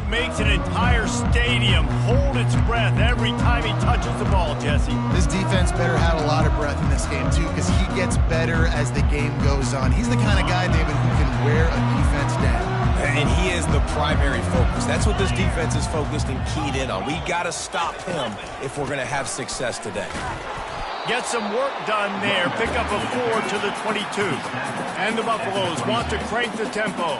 Makes an entire stadium hold its breath every time he touches the ball, Jesse. This defense better have a lot of breath in this game, too, because he gets better as the game goes on. He's the kind of guy, David, who can wear a defense down. And he is the primary focus. That's what this defense is focused and keyed in on. We got to stop him if we're going to have success today. Get some work done there. Pick up a 4 to the 22. And the Buffaloes want to crank the tempo.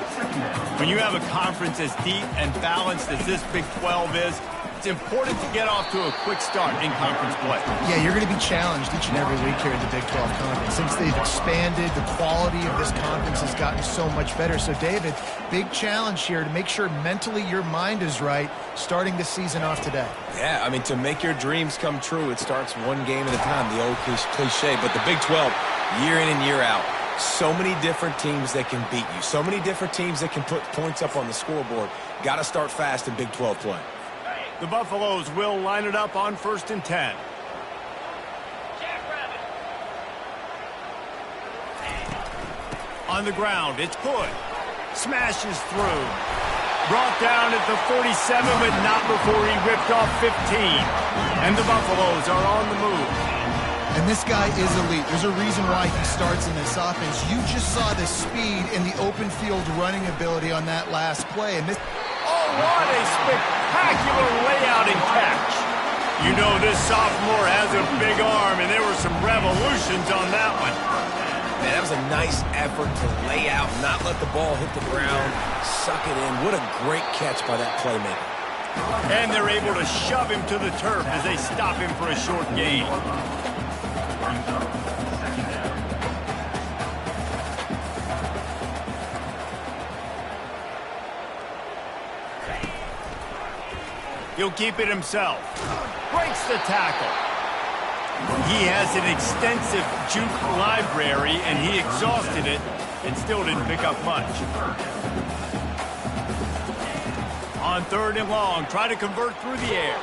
When you have a conference as deep and balanced as this Big 12 is, it's important to get off to a quick start in conference play. Yeah, you're going to be challenged each and every week here in the Big 12 Conference. Since they've expanded, the quality of this conference has gotten so much better. So, David, big challenge here to make sure mentally your mind is right starting the season off today. Yeah, I mean, to make your dreams come true, it starts one game at a time, the old cliche. But the Big 12, year in and year out, so many different teams that can beat you, so many different teams that can put points up on the scoreboard. Got to start fast in Big 12 play. The Buffaloes will line it up on 1st and 10. On the ground, it's good. Smashes through. Brought down at the 47, but not before he ripped off 15. And the Buffaloes are on the move. And this guy is elite. There's a reason why he starts in this offense. You just saw the speed and the open field running ability on that last play. And this... Oh, what a spectacular layout and catch. You know this sophomore has a big arm, and there were some revolutions on that one. Man, that was a nice effort to lay out, not let the ball hit the ground, suck it in. What a great catch by that playmaker. And they're able to shove him to the turf as they stop him for a short gain. He'll keep it himself. Breaks the tackle. He has an extensive juke library, and he exhausted it and still didn't pick up much. On 3rd and long, try to convert through the air.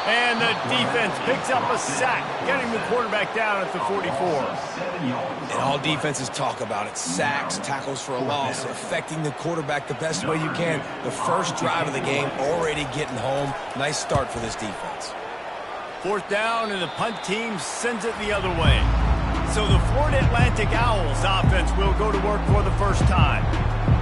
And the defense picks up a sack, getting the quarterback down at the 44. And all defenses talk about it. Sacks, tackles for a loss, affecting the quarterback the best way you can. The first drive of the game, already getting home. Nice start for this defense. 4th down, and the punt team sends it the other way. So the Florida Atlantic Owls offense will go to work for the first time.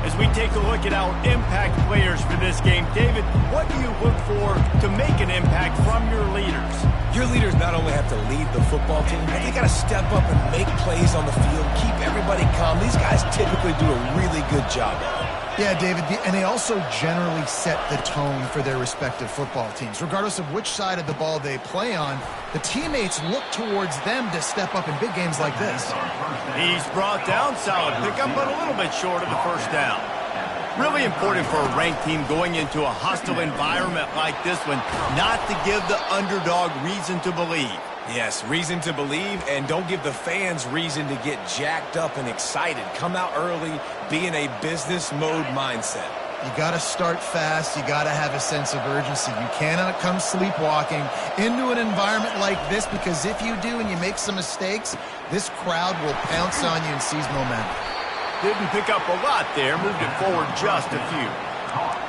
As we take a look at our impact players for this game, David, what do you look for to make an impact from your leaders? Your leaders not only have to lead the football team, but they got to step up and make plays on the field, keep everybody calm. These guys typically do a really good job of it. Yeah, David, and they also generally set the tone for their respective football teams. Regardless of which side of the ball they play on, the teammates look towards them to step up in big games like this. He's brought down, solid pickup, but a little bit short of the first down. Really important for a ranked team going into a hostile environment like this one, not to give the underdog reason to believe. Yes, reason to believe, and don't give the fans reason to get jacked up and excited. Come out early, be in a business mode mindset. You got to start fast. You got to have a sense of urgency. You cannot come sleepwalking into an environment like this, because if you do and you make some mistakes, this crowd will pounce on you and seize momentum. Didn't pick up a lot there, moved it forward just a few.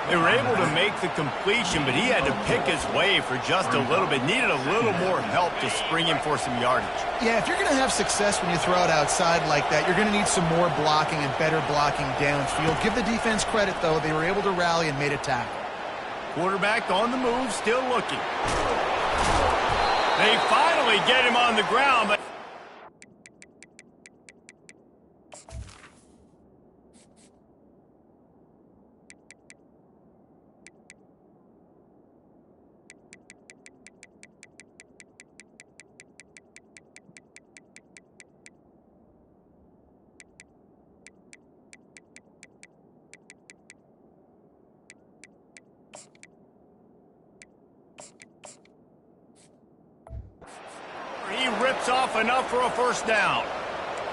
They were able to make the completion, but he had to pick his way for just a little bit. Needed a little more help to spring him for some yardage. Yeah, if you're going to have success when you throw it outside like that, you're going to need some more blocking and better blocking downfield. Give the defense credit, though. They were able to rally and made a tackle. Quarterback on the move, still looking. They finally get him on the ground, but... He rips off enough for a first down.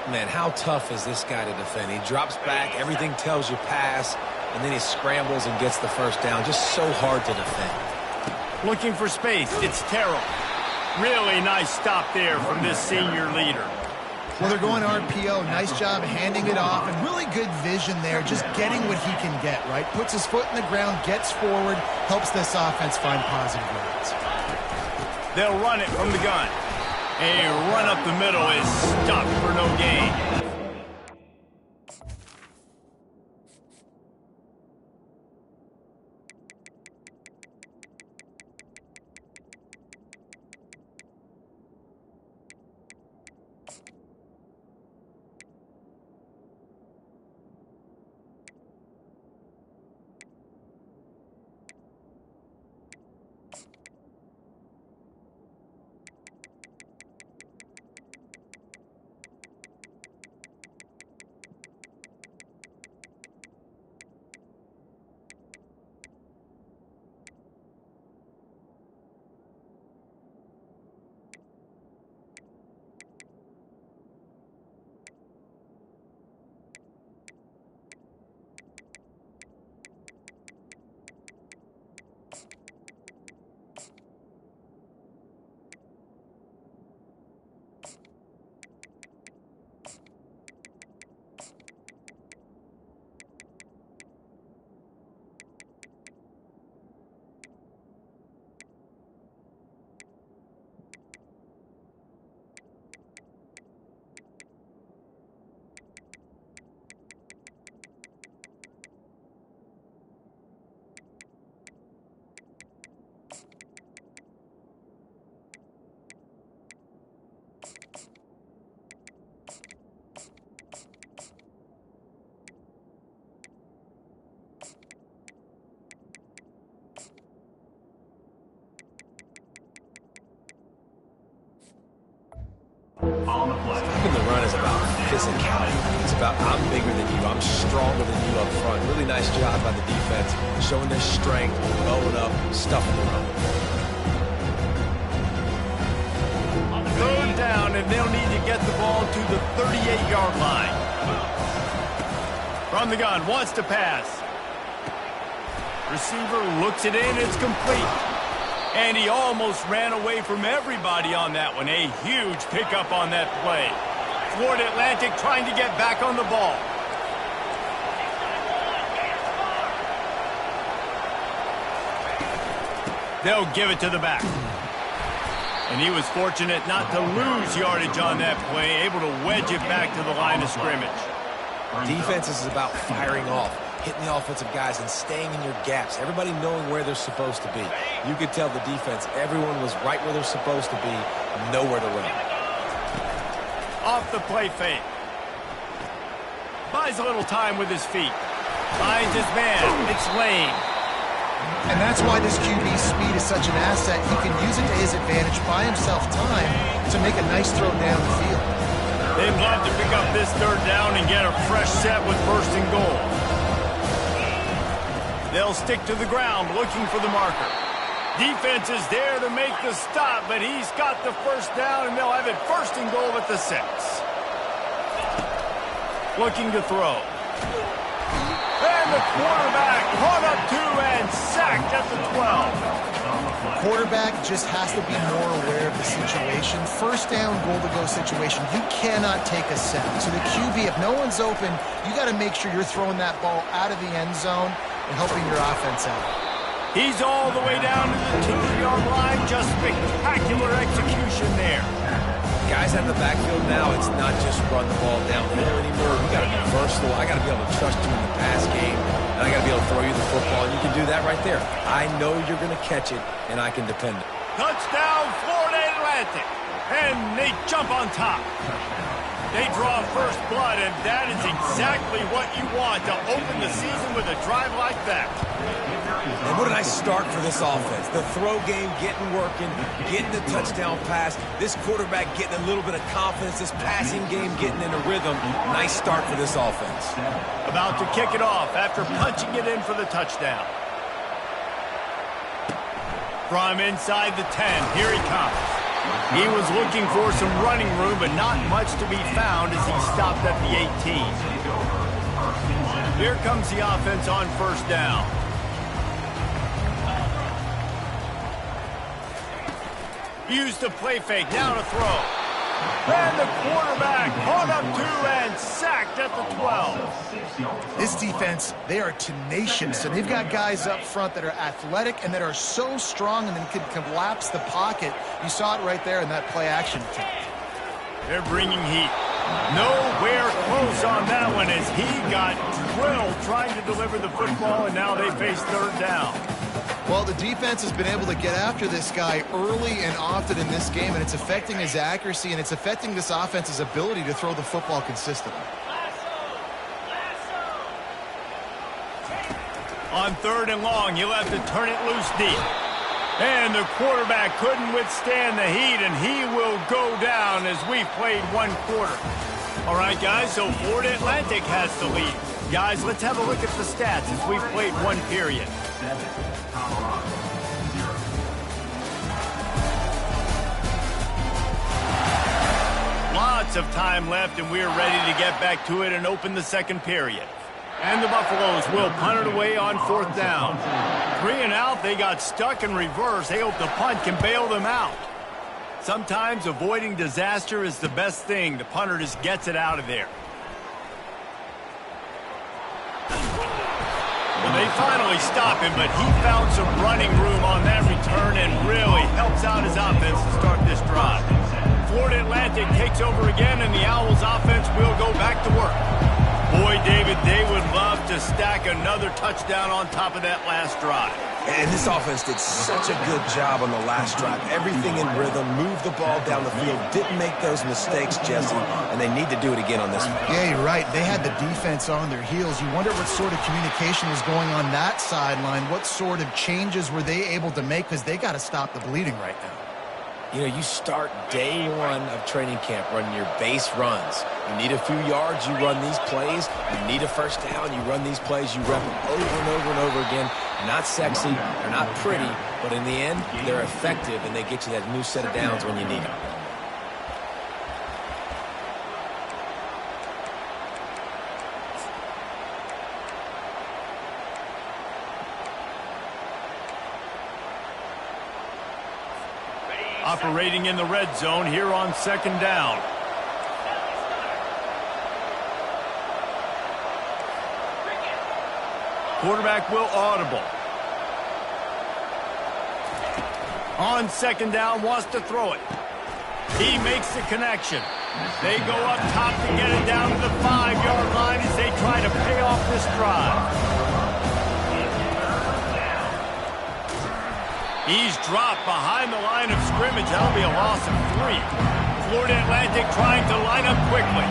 Man, how tough is this guy to defend? He drops back, everything tells you pass, and then he scrambles and gets the first down. Just so hard to defend. Looking for space. It's Terrell. Really nice stop there from this senior leader. Well, they're going RPO. Nice job handing it off, and really good vision there, just getting what he can get, right? Puts his foot in the ground, gets forward, helps this offense find positive yards. They'll run it from the gun. A run up the middle is stopped for no gain. Stopping the run is about physicality. It's about I'm bigger than you, I'm stronger than you up front. Really nice job by the defense, showing their strength, blowing up, stuffing the run. Third down, and they'll need to get the ball to the 38-yard line. From the gun, wants to pass. Receiver looks it in, it's complete. And he almost ran away from everybody on that one. A huge pickup on that play. Florida Atlantic trying to get back on the ball. They'll give it to the back. And he was fortunate not to lose yardage on that play, able to wedge it back to the line of scrimmage. Defense is about firing off, hitting the offensive guys and staying in your gaps. Everybody knowing where they're supposed to be. You could tell the defense, everyone was right where they're supposed to be, nowhere to run. Off the play fake. Buys a little time with his feet. Finds his man. It's Lane. And that's why this QB's speed is such an asset. He can use it to his advantage, buy himself time to make a nice throw down the field. They'd love to pick up this third down and get a fresh set with first and goal. They'll stick to the ground looking for the marker. Defense is there to make the stop, but he's got the first down, and they'll have it first and goal at the 6. Looking to throw. And the quarterback caught up to and sacked at the 12. Quarterback just has to be more aware of the situation. First down, goal-to-go situation. You cannot take a sack. So the QB, if no one's open, you got to make sure you're throwing that ball out of the end zone and helping your offense out. He's all the way down to the 2-yard line. Just spectacular execution there. Guys out of the backfield now, it's not just run the ball downhill anymore. You got to be versatile. I got to be able to trust you in the pass game, and I got to be able to throw you the football, and you can do that right there. I know you're going to catch it, and I can depend on it. Touchdown, Florida Atlantic. And they jump on top. They draw first blood, and that is exactly what you want to open the season with a drive like that. And what a nice start for this offense. The throw game getting working, getting the touchdown pass. This quarterback getting a little bit of confidence. This passing game getting in a rhythm. Nice start for this offense. About to kick it off after punching it in for the touchdown. From inside the 10, here he comes. He was looking for some running room, but not much to be found as he stopped at the 18. Here comes the offense on first down. Used the play fake, now to throw. And the quarterback caught up to and sacked at the 12. This defense, they are tenacious, and they've got guys up front that are athletic and that are so strong and then can collapse the pocket. You saw it right there in that play action attempt. They're bringing heat. Nowhere close on that one as he got drilled trying to deliver the football, and now they face third down. Well, the defense has been able to get after this guy early and often in this game, and it's affecting his accuracy, and it's affecting this offense's ability to throw the football consistently. On third and long, he'll have to turn it loose deep. And the quarterback couldn't withstand the heat, and he will go down as we played one quarter. All right, guys, so Florida Atlantic has the lead. Guys, let's have a look at the stats as we've played one period. Lots of time left, and we're ready to get back to it and open the second period. And the Buffaloes will punt it away on fourth down. 3 and out, they got stuck in reverse. They hope the punt can bail them out. Sometimes avoiding disaster is the best thing. The punter just gets it out of there. Well, they finally stop him, but he found some running room on that return and really helps out his offense to start this drive. Florida Atlantic takes over again, and the Owls offense will go back to work. Boy, David, they would love to stack another touchdown on top of that last drive. And this offense did such a good job on the last drive. Everything in rhythm, moved the ball down the field, didn't make those mistakes, Jesse, and they need to do it again on this one. Yeah, you're right. They had the defense on their heels. You wonder what sort of communication was going on that sideline. What sort of changes were they able to make, because they got to stop the bleeding right now. You know, you start day one of training camp running your base runs. You need a few yards, you run these plays. You need a first down, you run these plays. You rep them over and over and over again. They're not sexy, they're not pretty, but in the end, they're effective, and they get you that new set of downs when you need them. Operating in the red zone here on second down. Quarterback will audible. On second down, wants to throw it. He makes the connection. They go up top to get it down to the 5-yard line as they try to pay off this drive. He's dropped behind the line of scrimmage. That'll be a loss of 3. Florida Atlantic trying to line up quickly.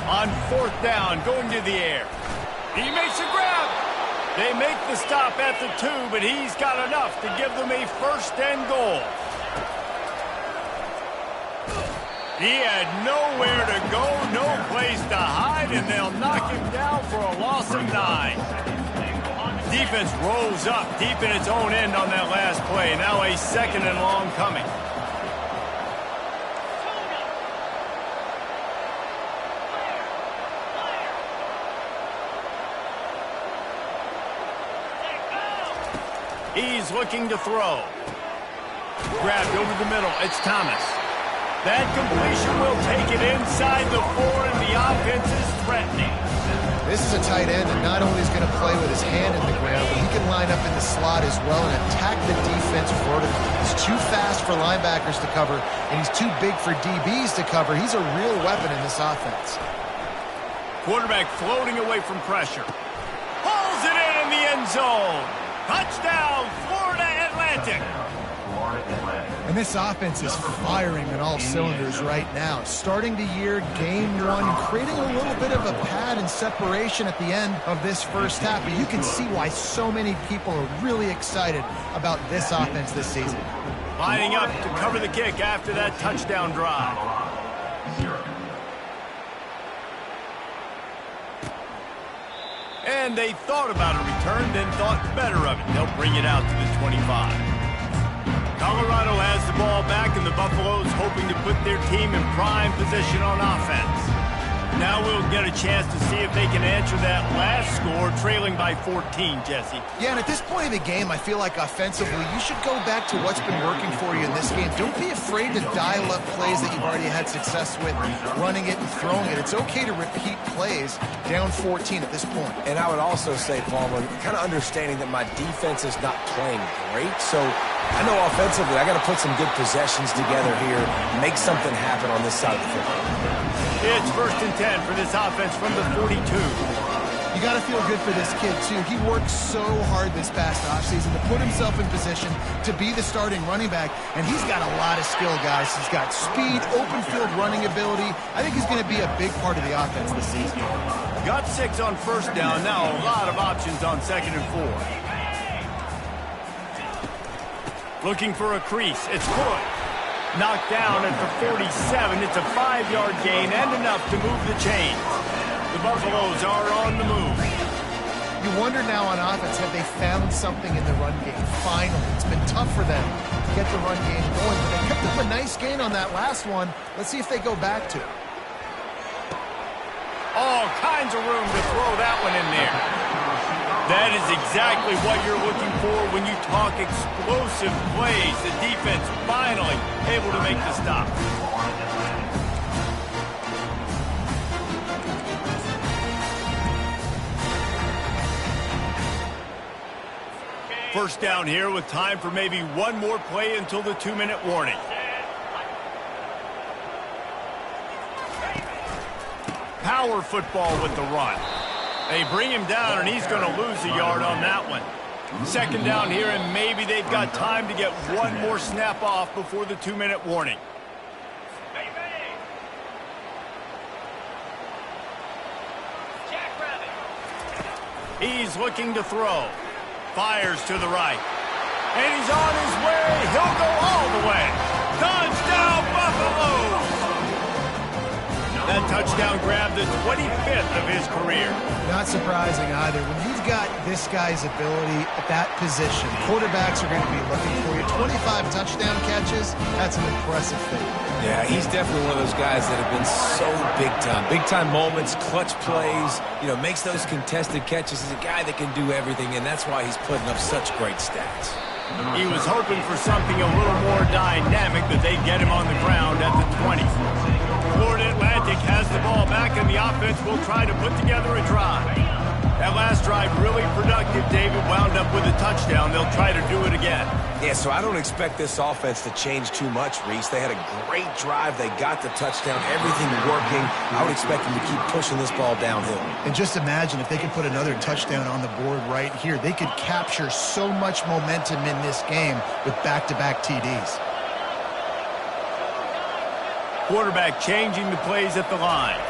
On fourth down, going to the air. He makes a grab. They make the stop at the 2, but he's got enough to give them a first and goal. He had nowhere to go, no place to hide, and they'll knock him down for a loss of 9. Defense rolls up deep in its own end on that last play. Now a second and long coming. He's looking to throw. Grabbed over the middle. It's Thomas. That completion will take it inside the 4, and the offense is threatening. This is a tight end that not only is going to play with his hand in the ground, but he can line up in the slot as well and attack the defense vertically. He's too fast for linebackers to cover, and he's too big for DBs to cover. He's a real weapon in this offense. Quarterback floating away from pressure. Pulls it in the end zone. Touchdown, Florida Atlantic. And this offense is firing on all cylinders right now. Starting the year, game 1, creating a little bit of a pad and separation at the end of this first half. But you can see why so many people are really excited about this offense this season. Lining up to cover the kick after that touchdown drive. And they thought about a return, then thought better of it. They'll bring it out to the 25. Colorado has the ball back, and the Buffaloes hoping to put their team in prime position on offense. Now we'll get a chance to see if they can answer that last score, trailing by 14, Jesse. Yeah, and at this point in the game, I feel like offensively, you should go back to what's been working for you in this game. Don't be afraid to dial up plays that you've already had success with, running it and throwing it. It's okay to repeat plays down 14 at this point. And I would also say, Palmer, kind of understanding that my defense is not playing great, so I know offensively I got to put some good possessions together here, make something happen on this side of the football. It's 1st and 10 for this offense from the 42. You got to feel good for this kid, too. He worked so hard this past offseason to put himself in position to be the starting running back, and he's got a lot of skill, guys. He's got speed, open field running ability. I think he's going to be a big part of the offense this season. Got 6 on 1st down. Now a lot of options on 2nd and 4. Looking for a crease. It's good. Knocked down at the 47. It's a 5-yard gain and enough to move the chains. The Buffaloes are on the move. You wonder now on offense, have they found something in the run game? Finally, it's been tough for them to get the run game going, but they picked up a nice gain on that last one. Let's see if they go back to it. All kinds of room to throw that one in there. That is exactly what you're looking for when you talk explosive plays. The defense finally able to make the stop. First down here with time for maybe one more play until the 2-minute warning. Power football with the run. They bring him down, and he's going to lose a yard on that one. 2nd down here, and maybe they've got time to get one more snap off before the 2-minute warning. He's looking to throw. Fires to the right. And he's on his way. He'll go all the way. Touchdown, Buffalo! That touchdown grabbed the 25th of his career. Not surprising either. When you've got this guy's ability at that position, quarterbacks are going to be looking for you. 25 touchdown catches, that's an impressive thing. Yeah, he's definitely one of those guys that have been so big time. Big time moments, clutch plays, makes those contested catches. He's a guy that can do everything, and that's why he's putting up such great stats. He was hoping for something a little more dynamic, but they get him on the ground at the 20. Florida Atlantic has the ball back, and the offense will try to put together a drive. That last drive really productive. David wound up with a touchdown. They'll try to do it again. Yeah, so I don't expect this offense to change too much, Reese. They had a great drive. They got the touchdown, everything working. I would expect them to keep pushing this ball downhill. And just imagine if they could put another touchdown on the board right here. They could capture so much momentum in this game with back-to-back TDs. Quarterback changing the plays at the line.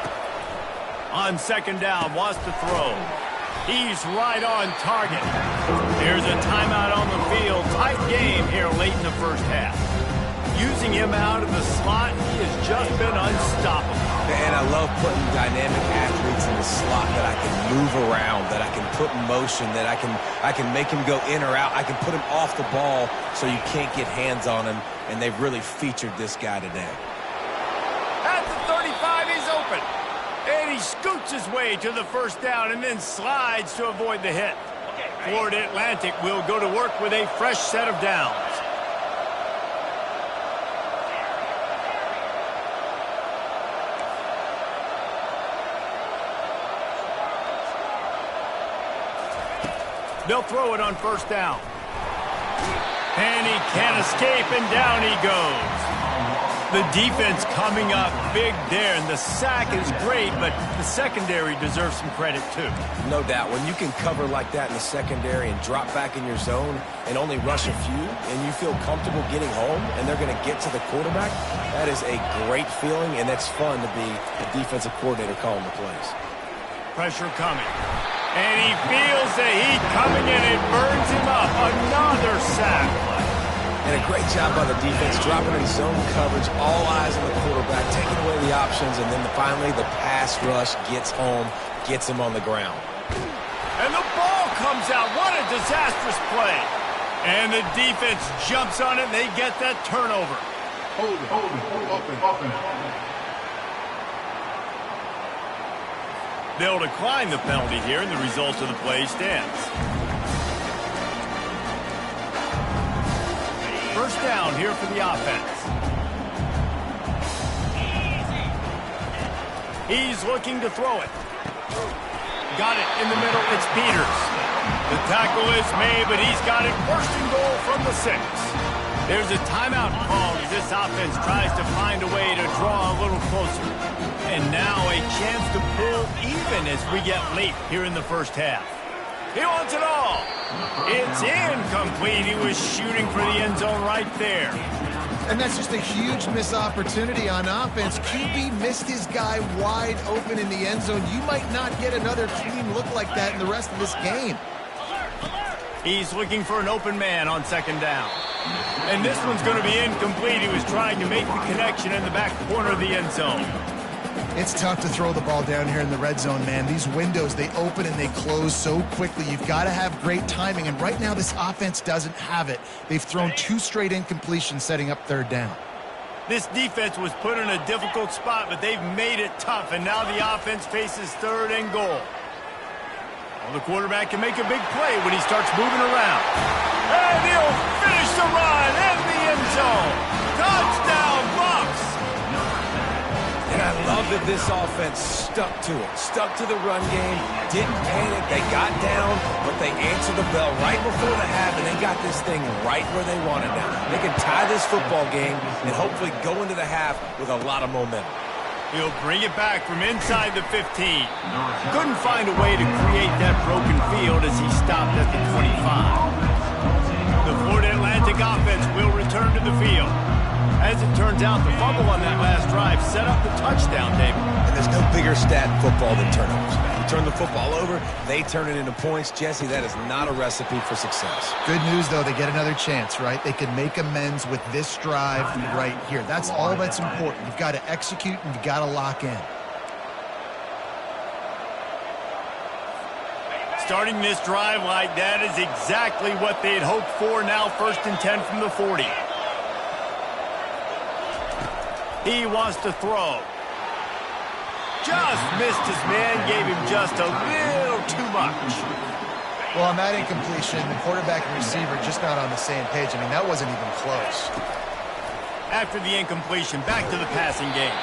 On 2nd down, wants to throw. He's right on target. There's a timeout on the field. Tight game here late in the first half. Using him out of the slot, he has just been unstoppable. And I love putting dynamic athletes in the slot that I can move around, that I can put in motion, that I can make him go in or out. I can put him off the ball so you can't get hands on him, and they've really featured this guy today. At the 35, he's open. And he scoots his way to the 1st down and then slides to avoid the hit. Florida Atlantic will go to work with a fresh set of downs. They'll throw it on 1st down. And he can't escape, and down he goes. The defense coming up big there, and the sack is great, but the secondary deserves some credit too. No doubt. When you can cover like that in the secondary and drop back in your zone and only rush a few, and you feel comfortable getting home, and they're going to get to the quarterback, that is a great feeling, and it's fun to be a defensive coordinator calling the plays. Pressure coming. And he feels the heat coming in. It burns him up. Another sack. And a great job by the defense, dropping in zone coverage, all eyes on the quarterback, taking away the options, and then finally the pass rush gets home, gets him on the ground. And the ball comes out. What a disastrous play. And the defense jumps on it, and they get that turnover. Hold it, open. They'll decline the penalty here, and the result of the play stands. First down here for the offense. He's looking to throw it. Got it in the middle. It's Peters. The tackle is made, but he's got it first and goal from the 6. There's a timeout called as this offense tries to find a way to draw a little closer. And now a chance to pull even as we get late here in the first half. He wants it all. It's incomplete. He was shooting for the end zone right there. And that's just a huge missed opportunity on offense. QB missed his guy wide open in the end zone. You might not get another clean look like that in the rest of this game. He's looking for an open man on second down. And this one's going to be incomplete. He was trying to make the connection in the back corner of the end zone. It's tough to throw the ball down here in the red zone, man. These windows, they open and they close so quickly. You've got to have great timing, and right now this offense doesn't have it. They've thrown 2 straight incompletions setting up third down. This defense was put in a difficult spot, but they've made it tough, and now the offense faces third and goal. Well, the quarterback can make a big play when he starts moving around. And he'll finish the run in the end zone. Touchdown, Bucs! And I love that this offense stuck to it, stuck to the run game, didn't panic, they got down, but they answered the bell right before the half, and they got this thing right where they wanted now. They can tie this football game and hopefully go into the half with a lot of momentum. He'll bring it back from inside the 15. Couldn't find a way to create that broken field as he stopped at the 25. The Florida Atlantic offense will return to the field. As it turns out, the fumble on that last drive set up the touchdown, David. And there's no bigger stat in football than turnovers. You turn the football over, they turn it into points. Jesse, that is not a recipe for success. Good news, though, they get another chance, right? They can make amends with this drive right here. That's all that's important. You've got to execute and you've got to lock in. Starting this drive like that is exactly what they'd hoped for. Now 1st and 10 from the 40. He wants to throw. Just missed his man, gave him just a little too much. Well, on that incompletion, the quarterback and receiver just not on the same page. I mean, that wasn't even close. After the incompletion, back to the passing game.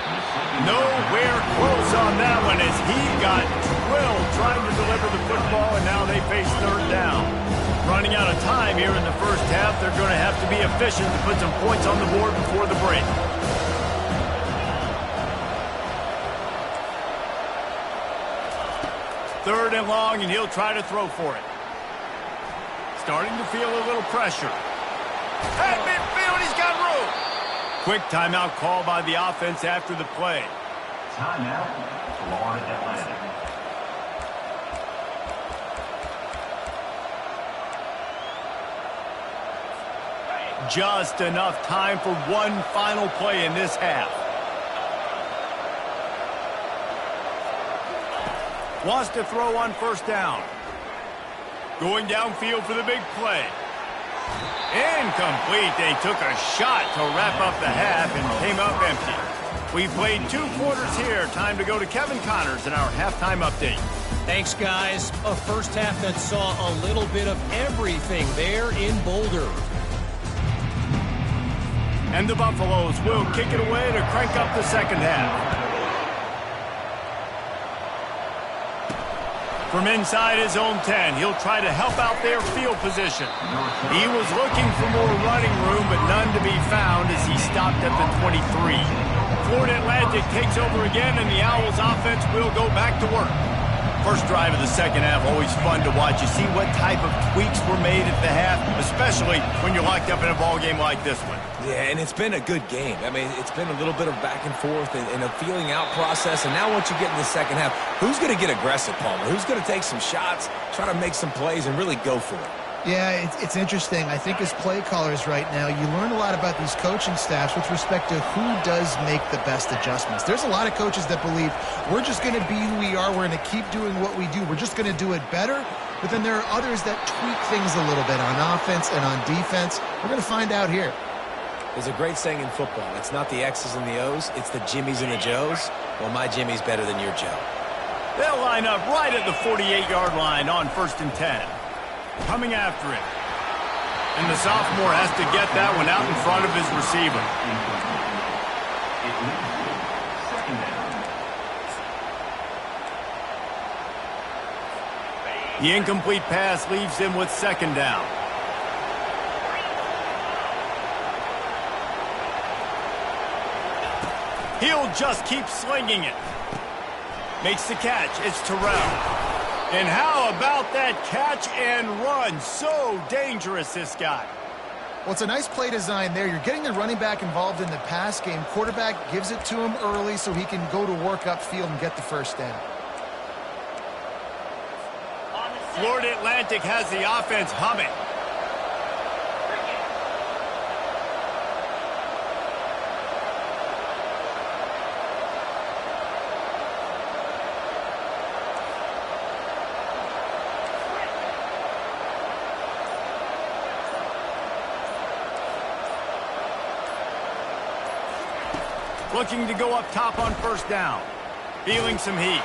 Nowhere close on that one as he got drilled trying to deliver the football, and now they face third down. Running out of time here in the first half, they're going to have to be efficient to put some points on the board before the break. Third and long, and he'll try to throw for it. Starting to feel a little pressure. At midfield, he's got room. Quick timeout call by the offense after the play. Timeout, Florida Atlantic. Just enough time for one final play in this half. Wants to throw on first down. Going downfield for the big play. Incomplete. They took a shot to wrap up the half and came up empty. We played 2 quarters here. Time to go to Kevin Connors in our halftime update. Thanks, guys. A first half that saw a little bit of everything there in Boulder. And the Buffaloes will kick it away to crank up the second half. From inside his own 10, he'll try to help out their field position. He was looking for more running room, but none to be found as he stopped at the 23. Florida Atlantic takes over again, and the Owls offense will go back to work. First drive of the second half, always fun to watch. You see what type of tweaks were made at the half, especially when you're locked up in a ball game like this one. Yeah, and it's been a good game. I mean, it's been a little bit of back and forth and a feeling out process. And now once you get in the second half, who's going to get aggressive, Palmer? Who's going to take some shots, try to make some plays, and really go for it? Yeah, it's interesting. I think as play callers right now, you learn a lot about these coaching staffs with respect to who does make the best adjustments. There's a lot of coaches that believe we're just going to be who we are. We're going to keep doing what we do. We're just going to do it better. But then there are others that tweak things a little bit on offense and on defense. We're going to find out here. There's a great saying in football. It's not the X's and the O's. It's the Jimmies and the Joes. Well, my Jimmy's better than your Joe. They'll line up right at the 48-yard line on 1st and 10. Coming after it. And the sophomore has to get that one out in front of his receiver. The incomplete pass leaves him with 2nd down. He'll just keep slinging it. Makes the catch. It's Terrell. And how about that catch and run? So dangerous, this guy. Well, it's a nice play design there. You're getting the running back involved in the pass game. Quarterback gives it to him early so he can go to work upfield and get the 1st down. Florida Atlantic has the offense humming. Looking to go up top on 1st down. Feeling some heat.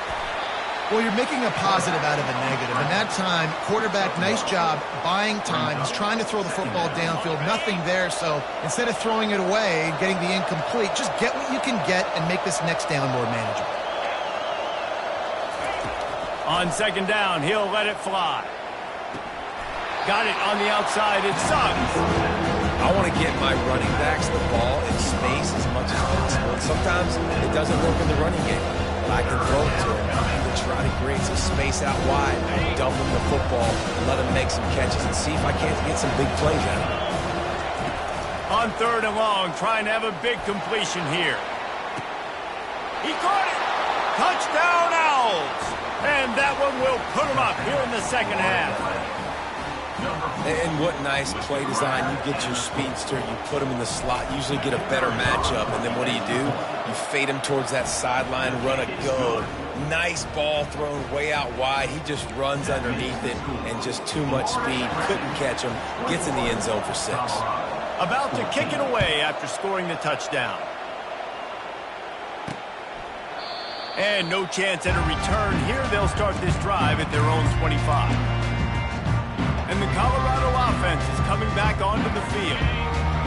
Well, you're making a positive out of a negative. And that time, quarterback, nice job buying time. He's trying to throw the football downfield. Nothing there, so instead of throwing it away and getting the incomplete, just get what you can get and make this next down more manageable. On 2nd down, he'll let it fly. Got it on the outside. It's Suggs. I want to get my running backs the ball in space as much as possible. And sometimes it doesn't work in the running game. But I can throw it to him to try to create some space out wide, dump him the football, let him make some catches, and see if I can't get some big plays out of him. On 3rd and long, trying to have a big completion here. He caught it! Touchdown, Owls! And that one will put him up here in the 2nd half. And what nice play design. You get your speedster, you put him in the slot, usually get a better matchup, and then what do? You fade him towards that sideline, run a go. Nice ball thrown way out wide. He just runs underneath it, and just too much speed. Couldn't catch him. Gets in the end zone for 6. About to kick it away after scoring the touchdown. And no chance at a return here. They'll start this drive at their own 25. And the Colorado offense is coming back onto the field.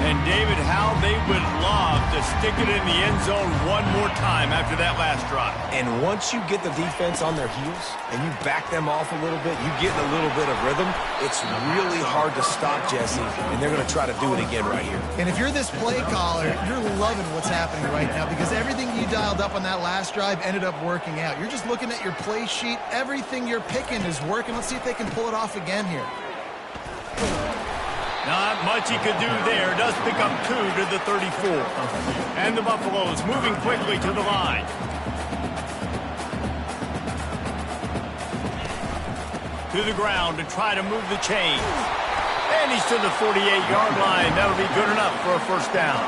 And, David, how they would love to stick it in the end zone one more time after that last drive. And once you get the defense on their heels and you back them off a little bit, you get a little bit of rhythm, it's really hard to stop, Jesse, and they're going to try to do it again right here. And if you're this play caller, you're loving what's happening right now because everything you dialed up on that last drive ended up working out. You're just looking at your play sheet. Everything you're picking is working. Let's see if they can pull it off again here. Not much he could do there. Does pick up 2 to the 34. And the Buffaloes moving quickly to the line. To the ground to try to move the chains. And he's to the 48-yard line. That'll be good enough for a 1st down.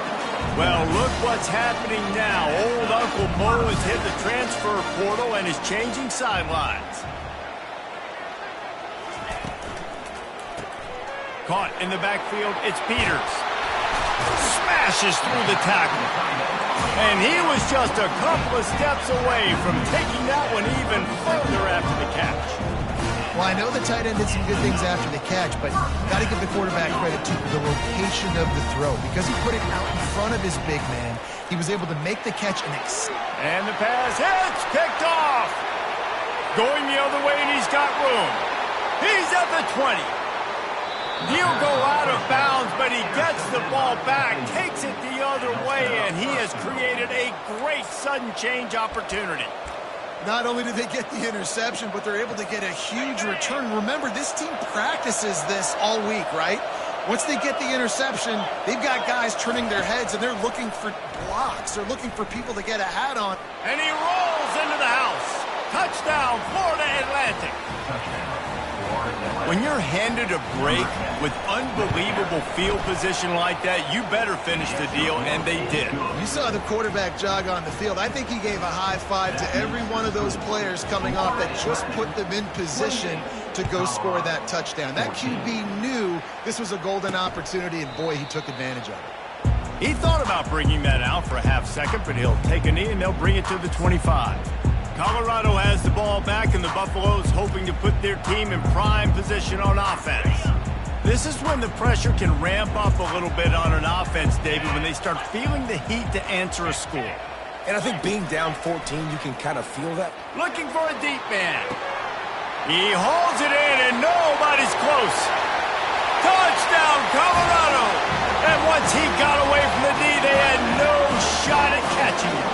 Well, look what's happening now. Old Uncle Mo has hit the transfer portal and is changing sidelines. Caught in the backfield, it's Peters. Smashes through the tackle. And he was just a couple of steps away from taking that one even further after the catch. Well, I know the tight end did some good things after the catch, but got to give the quarterback credit to the location of the throw. Because he put it out in front of his big man, he was able to make the catch and the pass hits, picked off. Going the other way, and he's got room. He's at the 20. He'll go out of bounds, but he gets the ball back, takes it the other way, and he has created a great sudden change opportunity. Not only do they get the interception, but they're able to get a huge return. Remember, this team practices this all week, right? Once they get the interception, they've got guys turning their heads, and they're looking for blocks. They're looking for people to get a hat on. And he rolls into the house. Touchdown, Florida Atlantic. When you're handed a break with unbelievable field position like that, you better finish the deal, and they did. You saw the quarterback jog on the field. I think he gave a high five to every one of those players coming off that just put them in position to go score that touchdown. That QB knew this was a golden opportunity, and boy, he took advantage of it. He thought about bringing that out for a half second, but he'll take a knee, and they'll bring it to the 25. Colorado has the ball back, and the Buffaloes hoping to put their team in prime position on offense. This is when the pressure can ramp up a little bit on an offense, David, when they start feeling the heat to answer a score. And I think being down 14, you can kind of feel that. Looking for a deep man. He hauls it in, and nobody's close. Touchdown, Colorado! And once he got away from the D, they had no shot at catching him.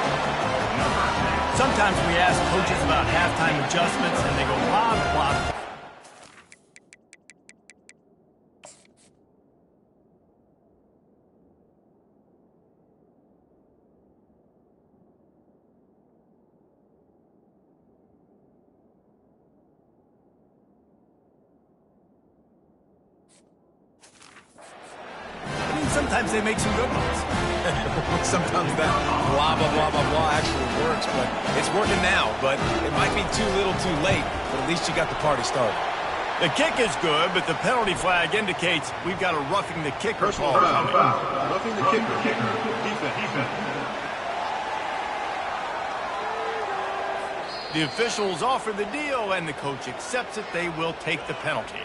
Sometimes we ask coaches about halftime adjustments, and they go, blah, blah. Sometimes they make some good ones. Sometimes that blah, blah, blah, blah, blah actually works, but it's working now. But it might be too little too late, but at least you got the party started. The kick is good, but the penalty flag indicates we've got a roughing the kicker call coming. Roughing the kicker. Defense. The officials offer the deal, and the coach accepts it. They will take the penalty.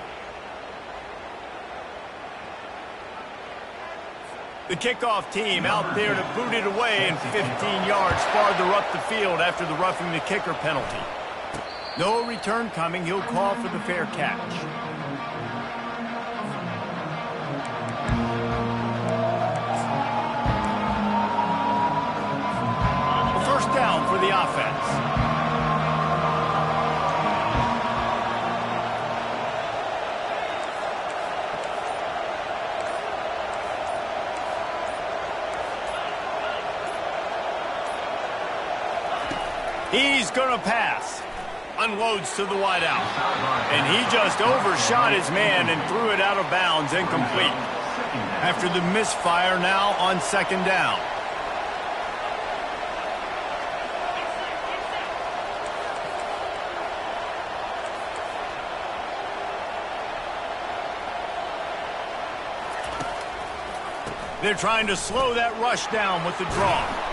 The kickoff team out there to boot it away, and 15 yards farther up the field after the roughing the kicker penalty. No return coming. He'll call for the fair catch. A first down for the offense. He's going to pass. Unloads to the wideout. And he just overshot his man and threw it out of bounds, incomplete. After the misfire, now on second down. They're trying to slow that rush down with the draw.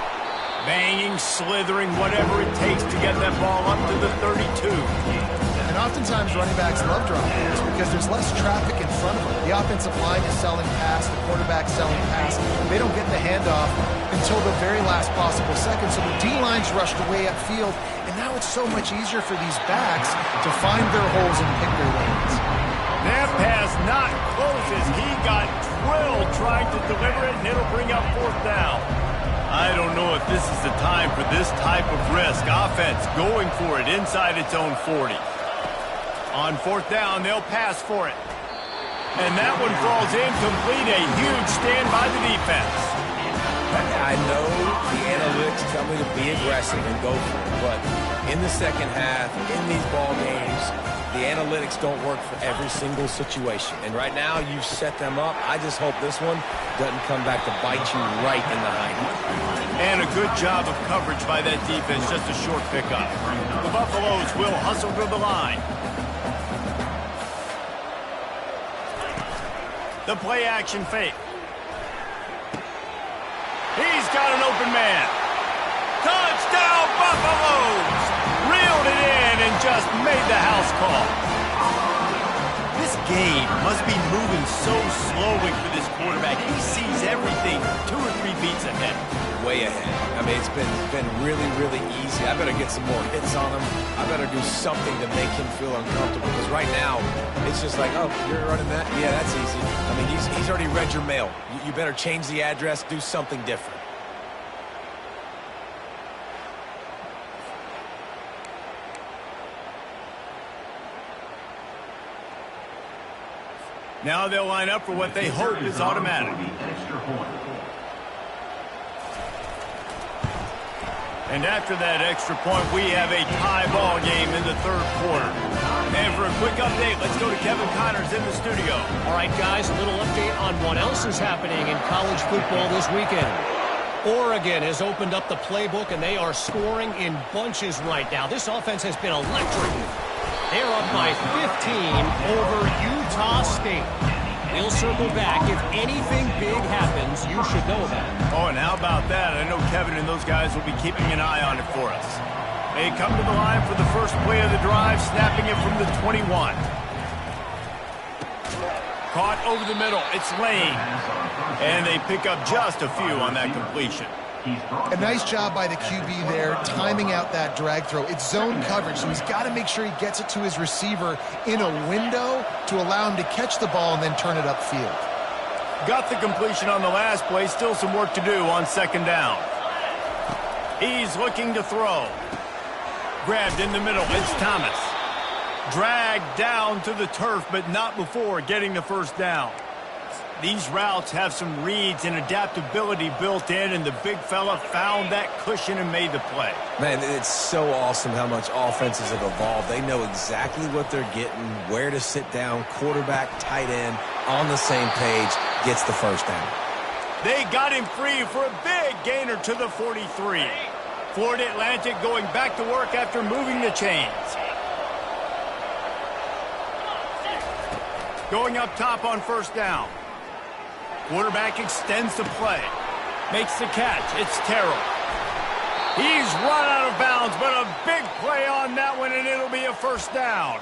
Banging, slithering, whatever it takes to get that ball up to the 32. And oftentimes running backs love draw plays because there's less traffic in front of them. The offensive line is selling pass, the quarterback's selling pass. They don't get the handoff until the very last possible second, so the D-line's rushed away upfield, and now it's so much easier for these backs to find their holes and pick their lanes. That pass not close as he got drilled trying to deliver it, and it'll bring up fourth down. I don't know if this is the time for this type of risk. Offense going for it inside its own 40. On fourth down, they'll pass for it. And that one falls incomplete. A huge stand by the defense. I know the analytics tell me to be aggressive and go for it, but in the second half, in these ball games, the analytics don't work for every single situation. And right now, you've set them up. I just hope this one doesn't come back to bite you right in the hind. And a good job of coverage by that defense, just a short pickup. The Buffaloes will hustle to the line. The play action fake. He's got an open man. Touchdown, Buffaloes! Reeled it in and just made the house call. This game must be moving so slowly for this quarterback. He sees everything 2 or 3 beats ahead. Way ahead. I mean, it's been really, really easy. I better get some more hits on him. I better do something to make him feel uncomfortable. Because right now, it's just like, oh, you're running that? Yeah, that's easy. I mean, he's already read your mail. You better change the address, do something different. Now they'll line up for what they hope is automatic. And after that extra point, we have a tie ball game in the third quarter. And for a quick update, let's go to Kevin Connors in the studio. All right, guys, a little update on what else is happening in college football this weekend. Oregon has opened up the playbook, and they are scoring in bunches right now. This offense has been electric. They're up by 15 over Utah State. We'll circle back. If anything big happens, you should know that. Oh, and how about that? I know Kevin and those guys will be keeping an eye on it for us. They come to the line for the first play of the drive, snapping it from the 21. Caught over the middle. It's Lane. And they pick up just a few on that completion. A nice job by the QB there, timing out that drag throw. It's zone coverage, so he's got to make sure he gets it to his receiver in a window to allow him to catch the ball and then turn it upfield. Got the completion on the last play. Still some work to do on second down. He's looking to throw. Grabbed in the middle. It's Thomas. Dragged down to the turf, but not before getting the first down. These routes have some reads and adaptability built in, and the big fella found that cushion and made the play. Man, it's so awesome how much offenses have evolved. They know exactly what they're getting, where to sit down, quarterback, tight end, on the same page, gets the first down. They got him free for a big gainer to the 43. Florida Atlantic going back to work after moving the chains. Going up top on first down. Quarterback extends the play. Makes the catch. It's Terrell. He's run out of bounds, but a big play on that one, and it'll be a first down.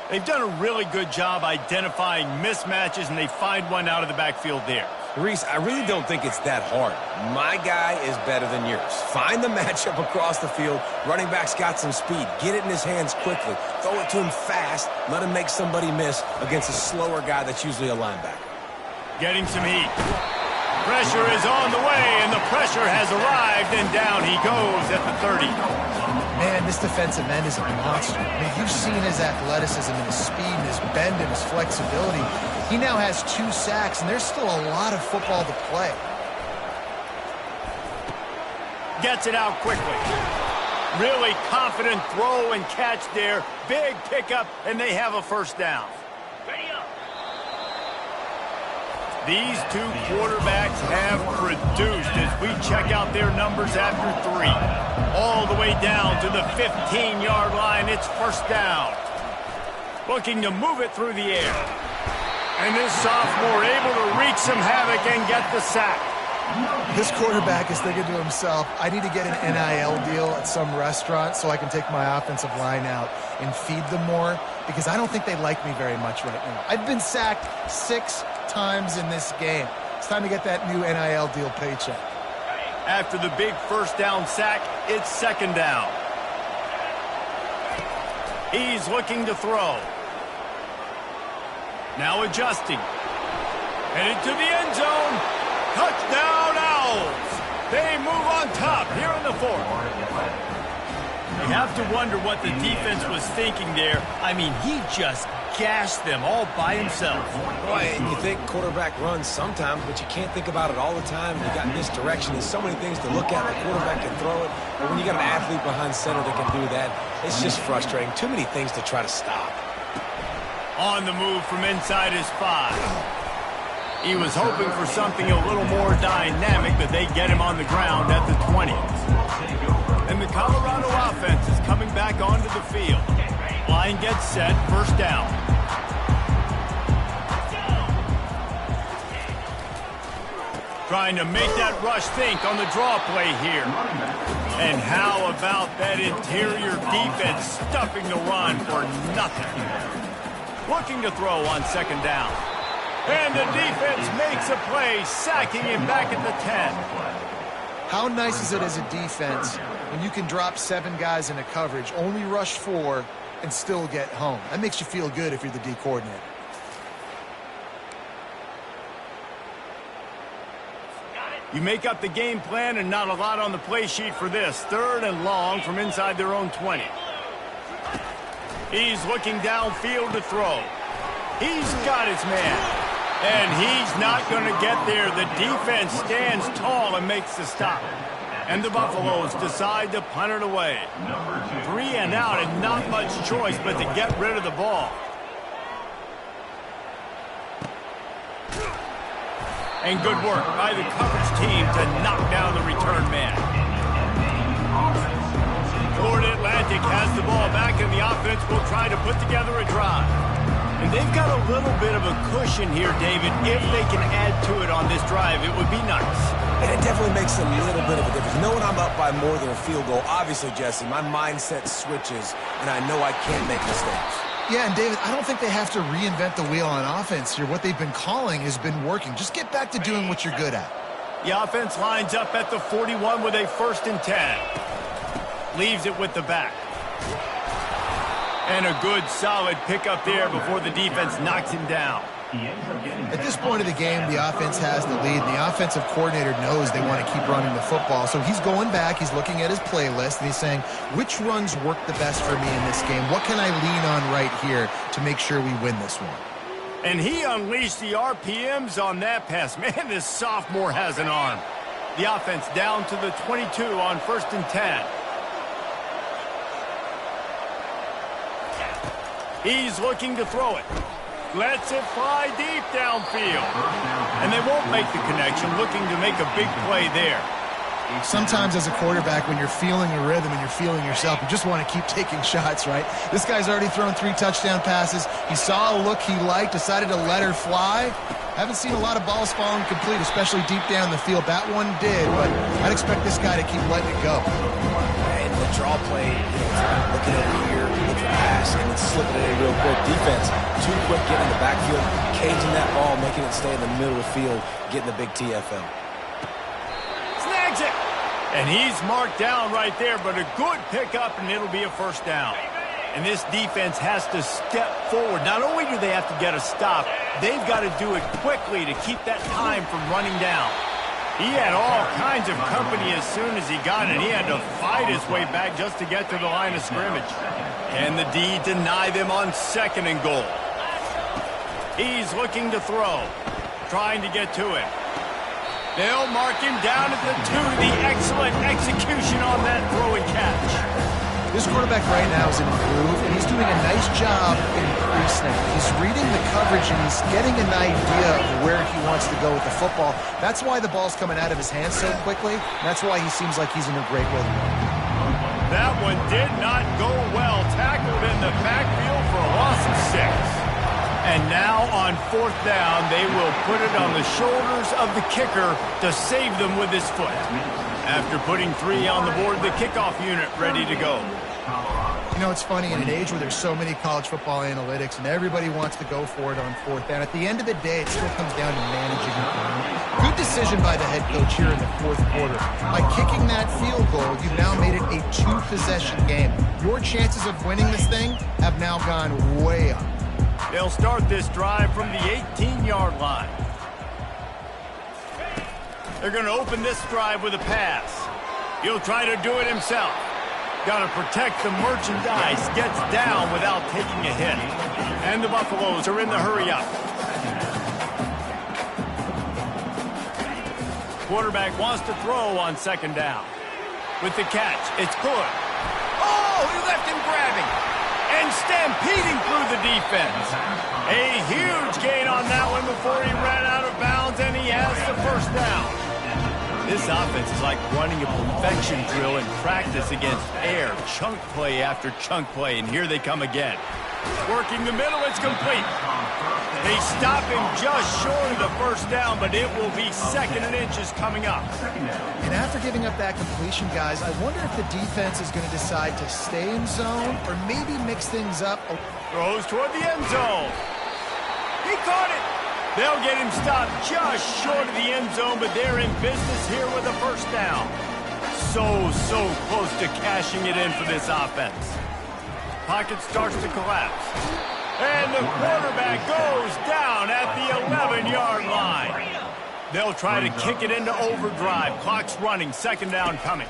They've done a really good job identifying mismatches, and they find one out of the backfield there. Reese, I really don't think it's that hard. My guy is better than yours. Find the matchup across the field. Running back's got some speed. Get it in his hands quickly. Throw it to him fast. Let him make somebody miss against a slower guy that's usually a linebacker. Getting some heat. Pressure is on the way, and the pressure has arrived, and down he goes at the 30. Man, this defensive end is a monster. I mean, you've seen his athleticism and his speed and his bend and his flexibility. He now has 2 sacks, and there's still a lot of football to play. Gets it out quickly. Really confident throw and catch there. Big pickup, and they have a first down. These two quarterbacks have produced as we check out their numbers after 3. All the way down to the 15-yard line. It's first down. Looking to move it through the air. And this sophomore able to wreak some havoc and get the sack. This quarterback is thinking to himself, I need to get an NIL deal at some restaurant so I can take my offensive line out and feed them more, because I don't think they like me very much right now. I've been sacked 6 times in this game. It's time to get that new NIL deal paycheck. After the big first down sack, it's second down. He's looking to throw. Now adjusting. Headed to the end zone. Touchdown Owls! They move on top here in the 4th. You have to wonder what the defense was thinking there. I mean, he just gashed them all by himself. Boy, and you think quarterback runs sometimes, but you can't think about it all the time. You got misdirection. There's so many things to look at. The quarterback can throw it, but when you got an athlete behind center that can do that, it's just frustrating. Too many things to try to stop. On the move from inside his 5. He was hoping for something a little more dynamic, but they get him on the ground at the 20. And the Colorado offense is coming back onto the field. Line gets set, first down. Trying to make that rush think on the draw play here. And how about that interior defense stuffing the run for nothing? Looking to throw on second down. And the defense makes a play, sacking him back at the 10. How nice is it as a defense when you can drop 7 guys into coverage, only rush 4, and still get home? That makes you feel good if you're the D coordinator. You make up the game plan and not a lot on the play sheet for this. 3rd and long from inside their own 20. He's looking downfield to throw. He's got his man. And he's not going to get there. The defense stands tall and makes the stop. And the Buffaloes decide to punt it away. 3 and out, and not much choice but to get rid of the ball. And good work by the coverage team to knock down the return man. Florida Atlantic has the ball back, and the offense will try to put together a drive. And they've got a little bit of a cushion here, David. If they can add to it on this drive, it would be nice. And it definitely makes a little bit of a difference. Knowing I'm up by more than a field goal, obviously, Jesse, my mindset switches, and I know I can't make mistakes. Yeah, and David, I don't think they have to reinvent the wheel on offense here. What they've been calling has been working. Just get back to doing what you're good at. The offense lines up at the 41 with a 1st and 10. Leaves it with the back. And a good, solid pickup there before the defense knocks him down. At this point of the game, the offense has the lead, and the offensive coordinator knows they want to keep running the football. So he's going back, he's looking at his playlist, and he's saying, which runs work the best for me in this game? What can I lean on right here to make sure we win this one? And he unleashed the RPMs on that pass. Man, this sophomore has an arm. The offense down to the 22 on 1st and 10. He's looking to throw it. Lets it fly deep downfield. And they won't make the connection, looking to make a big play there. Sometimes as a quarterback, when you're feeling a rhythm and you're feeling yourself, you just want to keep taking shots, right? This guy's already thrown 3 touchdown passes. He saw a look he liked, decided to let her fly. Haven't seen a lot of balls falling complete, especially deep down the field. That one did, but I'd expect this guy to keep letting it go. And the draw play, looking over here, looking for pass, and then slipping it in real quick. Defense, too quick getting in the backfield, caging that ball, making it stay in the middle of the field, getting the big TFL. Snags it! And he's marked down right there, but a good pickup, and it'll be a 1st down. And this defense has to step forward. Not only do they have to get a stop, they've got to do it quickly to keep that time from running down. He had all kinds of company as soon as he got it. He had to fight his way back just to get to the line of scrimmage. And the D deny them on 2nd and goal. He's looking to throw, trying to get to it. They'll mark him down at the 2. The excellent execution on that throw and catch. This quarterback right now is in a groove, and he's doing a nice job in pre-snap. He's reading the coverage, and he's getting an idea of where he wants to go with the football. That's why the ball's coming out of his hands so quickly. That's why he seems like he's in a great rhythm. That one did not go well. Tackled in the backfield for a loss of 6. And now on 4th down, they will put it on the shoulders of the kicker to save them with his foot. After putting 3 on the board, the kickoff unit ready to go. You know, it's funny, in an age where there's so many college football analytics and everybody wants to go for it on 4th down, at the end of the day, it still comes down to managing the game. Good decision by the head coach here in the 4th quarter. By kicking that field goal, you've now made it a 2-possession game. Your chances of winning this thing have now gone way up. They'll start this drive from the 18-yard line. They're going to open this drive with a pass. He'll try to do it himself. Got to protect the merchandise. Gets down without taking a hit. And the Buffaloes are in the hurry-up. Quarterback wants to throw on 2nd down. With the catch, it's good. Oh, he left him grabbing. And stampeding through the defense. A huge gain on that one before he ran out of bounds, and he has the 1st down. This offense is like running a perfection drill in practice against air. Chunk play after chunk play, and here they come again. Working the middle, it's complete. They stop him just short of the 1st down, but it will be 2nd and inches coming up. And after giving up that completion, guys, I wonder if the defense is going to decide to stay in zone or maybe mix things up. Throws toward the end zone. He caught it. They'll get him stopped just short of the end zone, but they're in business here with a 1st down. So close to cashing it in for this offense. Pocket starts to collapse. And the quarterback goes down at the 11-yard line. They'll try to kick it into overdrive. Clock's running. 2nd down coming.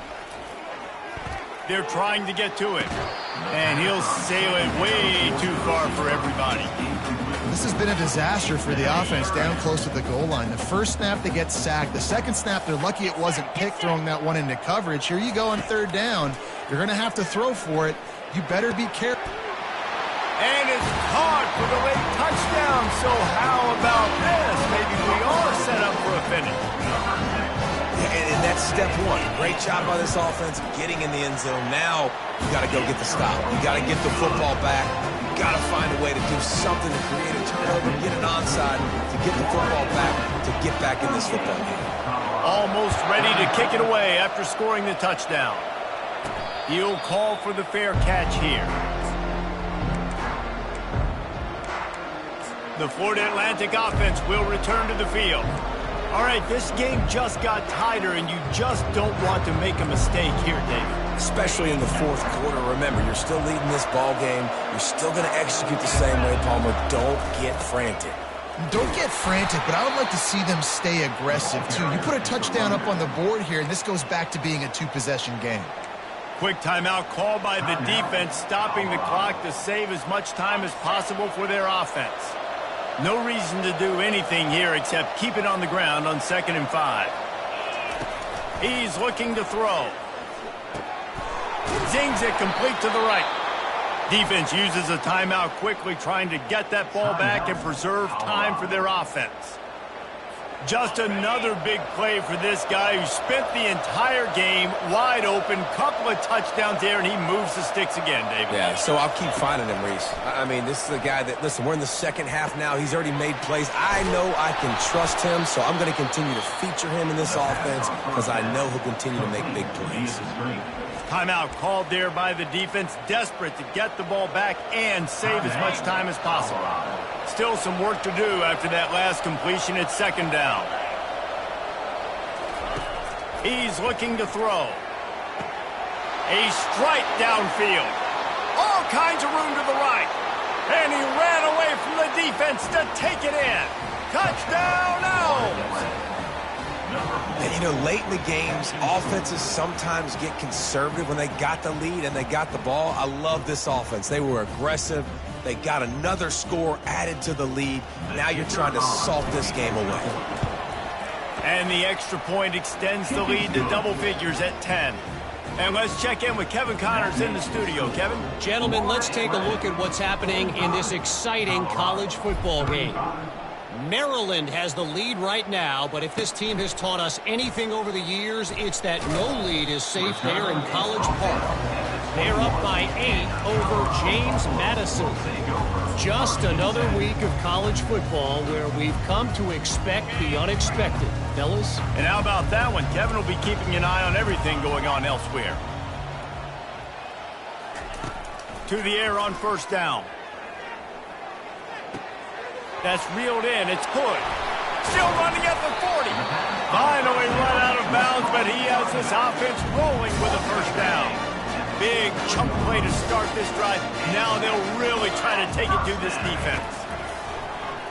They're trying to get to it. And he'll sail it way too far for everybody. This has been a disaster for the offense down close to the goal line. The 1st snap, they get sacked. The 2nd snap, they're lucky it wasn't picked, throwing that one into coverage. Here you go on 3rd down. You're going to have to throw for it. You better be careful. And it's caught for the late touchdown. So how about this? Maybe we are set up for a finish. And that's that's step one. Great job by this offense getting in the end zone. Now you got to go get the stop. You got to get the football back. You got to find a way to do something to create a turnover, get an onside, to get the football back, to get back in this football game. Almost ready to kick it away after scoring the touchdown. He'll call for the fair catch here. The Florida Atlantic offense will return to the field. All right, this game just got tighter, and you just don't want to make a mistake here, David. Especially in the fourth quarter. Remember, you're still leading this ball game. You're still going to execute the same way, Palmer. Don't get frantic. Don't get frantic, but I would like to see them stay aggressive, too. You put a touchdown up on the board here, and this goes back to being a two-possession game. Quick timeout called by the defense, stopping the clock to save as much time as possible for their offense. No reason to do anything here except keep it on the ground on 2nd and 5. He's looking to throw. Zings it complete to the right. Defense uses a timeout quickly, trying to get that ball back and preserve time for their offense. Just another big play for this guy who spent the entire game wide open. Couple of touchdowns there, and he moves the sticks again, David. Yeah, so I'll keep finding him, Reese. I mean, this is the guy that, listen, we're in the second half now. He's already made plays. I know I can trust him, so I'm going to continue to feature him in this offense because I know he'll continue to make big plays. Timeout called there by the defense, desperate to get the ball back and save as much time as possible. Still some work to do after that last completion at 2nd down. He's looking to throw. A strike downfield. All kinds of room to the right. And he ran away from the defense to take it in. Touchdown now! And, you know, late in the games, offenses sometimes get conservative when they got the lead and they got the ball. I love this offense. They were aggressive. They got another score added to the lead. Now you're trying to salt this game away. And the extra point extends the lead to double figures at 10. And let's check in with Kevin Connors in the studio. Kevin? Gentlemen, let's take a look at what's happening in this exciting college football game. Maryland has the lead right now, but if this team has taught us anything over the years, it's that no lead is safe there in College Park. They're up by 8 over James Madison. Just another week of college football where we've come to expect the unexpected. Fellas? And how about that one? Kevin will be keeping an eye on everything going on elsewhere. To the air on 1st down. That's reeled in. It's Hood. Still running at the 40. Finally run out of bounds, but he has this offense rolling with a 1st down. Big chunk play to start this drive. Now they'll really try to take it to this defense.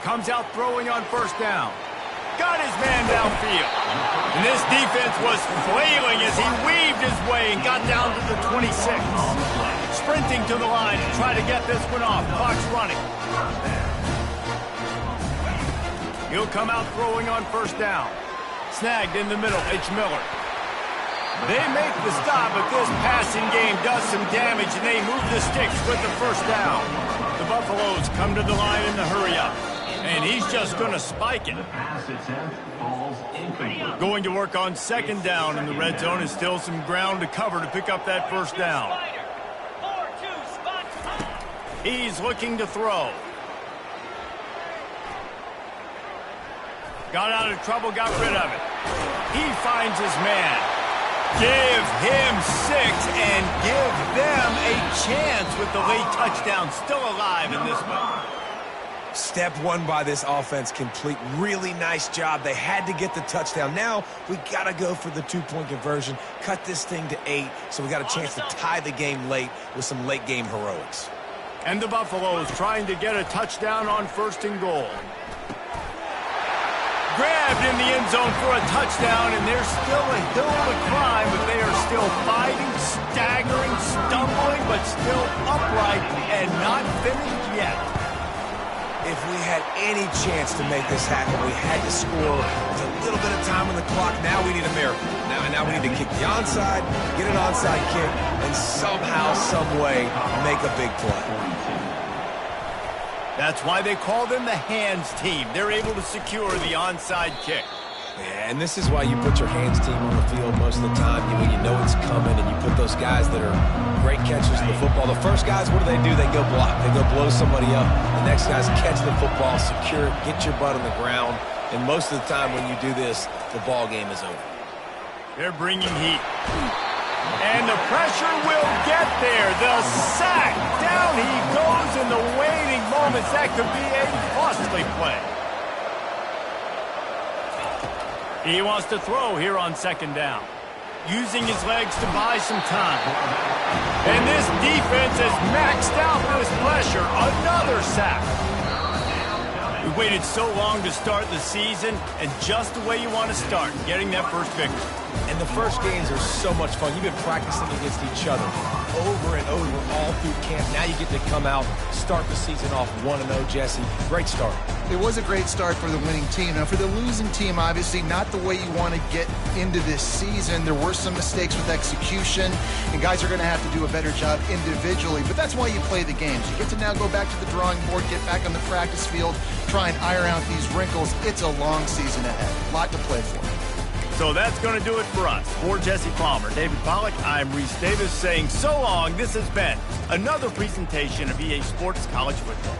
Comes out throwing on 1st down. Got his man downfield. And this defense was flailing as he weaved his way and got down to the 26. Sprinting to the line to try to get this one off. Clock's running. He'll come out throwing on 1st down. Snagged in the middle. It's Miller. They make the stop, but this passing game does some damage, and they move the sticks with the 1st down. The Buffaloes come to the line in the hurry-up, and he's just going to spike it. Going to work on 2nd down in the red zone, and still some ground to cover to pick up that 1st down. He's looking to throw. Got out of trouble, got rid of it. He finds his man. Give him 6 and give them a chance with the late touchdown still alive in this one. Step one by this offense complete. Really nice job. They had to get the touchdown. Now we got to go for the 2-point conversion. Cut this thing to 8 so we got a chance to tie the game late with some late game heroics. And the Buffaloes trying to get a touchdown on 1st and goal. Grabbed in the end zone for a touchdown, and there's still a hill to climb, but they are still fighting, staggering, stumbling, but still upright and not finished yet. If we had any chance to make this happen, we had to score with a little bit of time on the clock. Now we need a miracle. Now we need to kick the onside, get an onside kick, and somehow, some way, make a big play. That's why they call them the hands team. They're able to secure the onside kick. Yeah, and this is why you put your hands team on the field most of the time when you know it's coming, and you put those guys that are great catchers of the football. The first guys, what do? They go block. They go blow somebody up. The next guys catch the football, secure it, get your butt on the ground. And most of the time when you do this, the ball game is over. They're bringing heat. And the pressure will get there. The sack. Down he goes in the waning moments. That could be a costly play. He wants to throw here on second down. Using his legs to buy some time. And this defense has maxed out this pressure. Another sack. We waited so long to start the season, and just the way you want to start, getting that first victory. And the first games are so much fun. You've been practicing against each other over and over all through camp. Now you get to come out, start the season off 1-0, Jesse. Great start. It was a great start for the winning team. Now, for the losing team, obviously not the way you want to get into this season. There were some mistakes with execution, and guys are going to have to do a better job individually. But that's why you play the games. You get to now go back to the drawing board, get back on the practice field, try and iron out these wrinkles. It's a long season ahead. A lot to play for. So that's going to do it for us. For Jesse Palmer, David Pollack, I'm Reese Davis saying so long. This has been another presentation of EA Sports College Football.